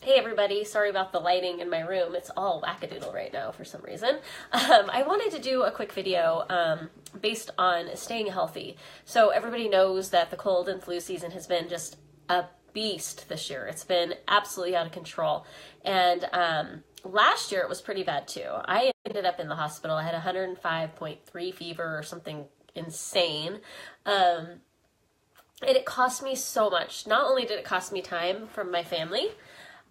Hey everybody, sorry about the lighting in my room. It's all wackadoodle right now for some reason. I wanted to do a quick video based on staying healthy. So everybody knows that the cold and flu season has been just a beast this year. It's been absolutely out of control. And last year it was pretty bad too. I ended up in the hospital. I had 105.3 fever or something insane. And it cost me so much. Not only did it cost me time from my family,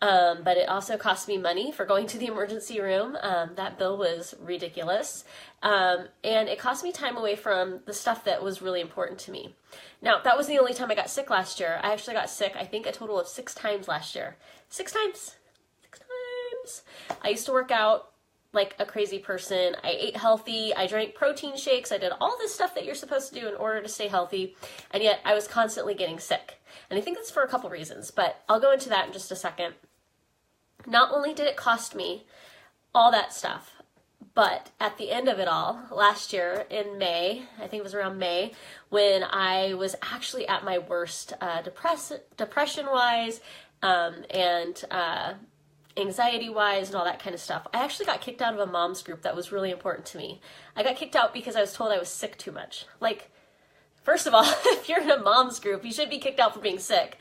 but it also cost me money for going to the emergency room. That bill was ridiculous. And it cost me time away from the stuff that was really important to me. Now, that was the only time I got sick last year. I actually got sick, I think, a total of 6 times last year. 6 times. 6 times. I used to work out like a crazy person. I ate healthy. I drank protein shakes. I did all this stuff that you're supposed to do in order to stay healthy. And yet I was constantly getting sick. And I think that's for a couple reasons, but I'll go into that in just a second. Not only did it cost me all that stuff, but at the end of it all, last year in May, I think it was around May, when I was actually at my worst depression-wise and anxiety-wise and all that kind of stuff, I actually got kicked out of a mom's group that was really important to me. I got kicked out because I was told I was sick too much. Like, first of all, if you're in a mom's group, you should be kicked out for being sick.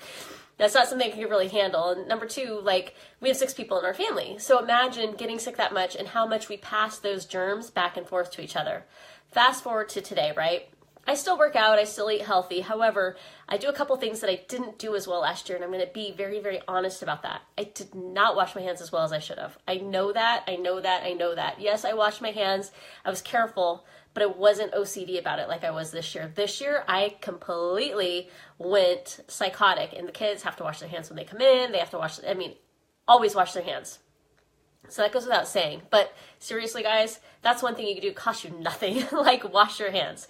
That's not something I can really handle. And number 2, like, we have 6 people in our family. So imagine getting sick that much and how much we pass those germs back and forth to each other. Fast forward to today, right? I still work out, I still eat healthy. However, I do a couple things that I didn't do as well last year, and I'm going to be very, very honest about that. I did not wash my hands as well as I should have. I know that. Yes, I washed my hands. I was careful, but I wasn't OCD about it like I was this year. This year, I completely went psychotic, and the kids have to wash their hands when they come in. They have to always wash their hands. So that goes without saying. But seriously, guys, that's one thing you can do. It costs you nothing. Like, wash your hands.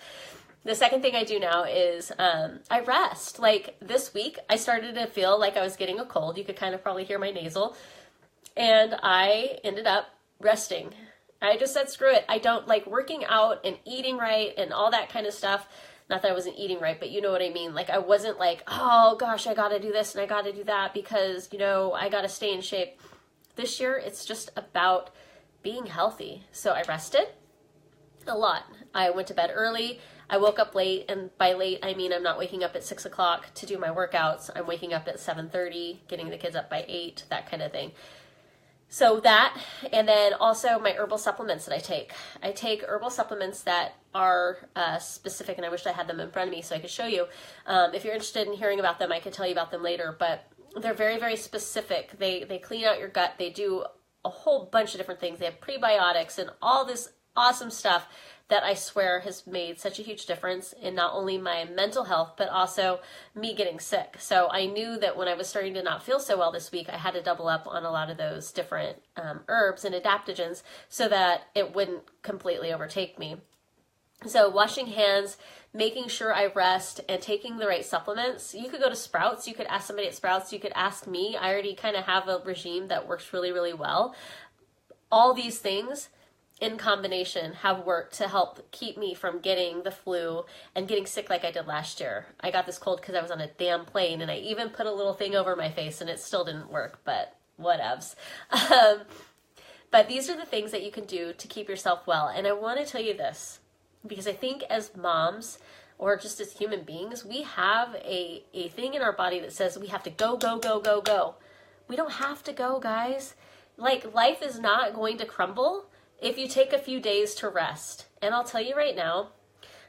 The second thing I do now is I rest. Like, this week, I started to feel like I was getting a cold. You could kind of probably hear my nasal. And I ended up resting. I just said, screw it. I don't like working out and eating right and all that kind of stuff. Not that I wasn't eating right, but you know what I mean. Like, I wasn't like, oh gosh, I got to do this and I got to do that because, I got to stay in shape. This year, it's just about being healthy. So I rested a lot. I went to bed early. I woke up late, and by late, I mean I'm not waking up at 6 o'clock to do my workouts. I'm waking up at 7:30, getting the kids up by 8, that kind of thing. So that, and then also my herbal supplements that I take. I take herbal supplements that are specific, and I wish I had them in front of me so I could show you. If you're interested in hearing about them, I could tell you about them later, but they're very, very specific. They clean out your gut. They do a whole bunch of different things. They have prebiotics and all this awesome stuff that I swear has made such a huge difference in not only my mental health, but also me getting sick. So I knew that when I was starting to not feel so well this week, I had to double up on a lot of those different herbs and adaptogens so that it wouldn't completely overtake me. So washing hands, making sure I rest, and taking the right supplements. You could go to Sprouts. You could ask somebody at Sprouts. You could ask me. I already kind of have a regime that works really, really well. All these things in combination have worked to help keep me from getting the flu and getting sick like I did last year. I got this cold because I was on a damn plane, and I even put a little thing over my face and it still didn't work, but whatevs. But these are the things that you can do to keep yourself well. And I want to tell you this, because I think as moms or just as human beings, we have a thing in our body that says we have to go, go, go, go, go. We don't have to go, guys. Like, life is not going to crumble if you take a few days to rest. And I'll tell you right now,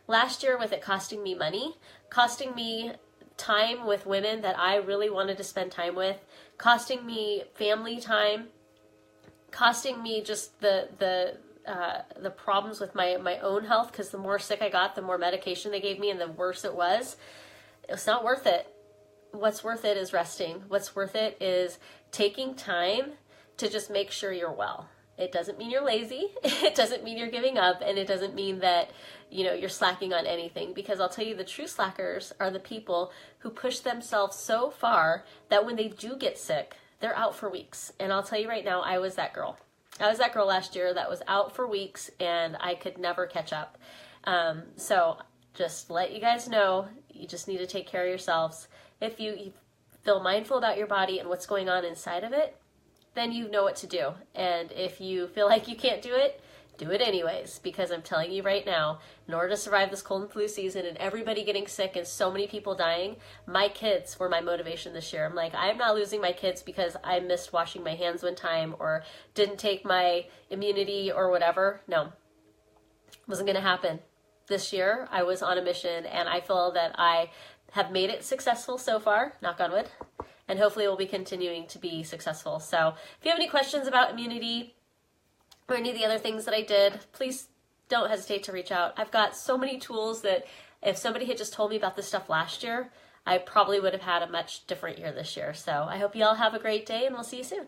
last year with it costing me money, costing me time with women that I really wanted to spend time with, costing me family time, costing me just the problems with my own health, because the more sick I got, the more medication they gave me and the worse it was. It's not worth it. What's worth it is resting. What's worth it is taking time to just make sure you're well. It doesn't mean you're lazy. It doesn't mean you're giving up. And it doesn't mean that, you're slacking on anything. Because I'll tell you, the true slackers are the people who push themselves so far that when they do get sick, they're out for weeks. And I'll tell you right now, I was that girl. I was that girl last year that was out for weeks and I could never catch up. So just let you guys know, you just need to take care of yourselves. If you feel mindful about your body and what's going on inside of it, then you know what to do. And if you feel like you can't do it anyways, because I'm telling you right now, in order to survive this cold and flu season and everybody getting sick and so many people dying, my kids were my motivation this year. I'm like, I'm not losing my kids because I missed washing my hands one time or didn't take my immunity or whatever. No, it wasn't going to happen. This year, I was on a mission, and I feel that I have made it successful so far, knock on wood, and hopefully we'll be continuing to be successful. So if you have any questions about immunity or any of the other things that I did, please don't hesitate to reach out. I've got so many tools that if somebody had just told me about this stuff last year, I probably would have had a much different year this year. So I hope you all have a great day, and we'll see you soon.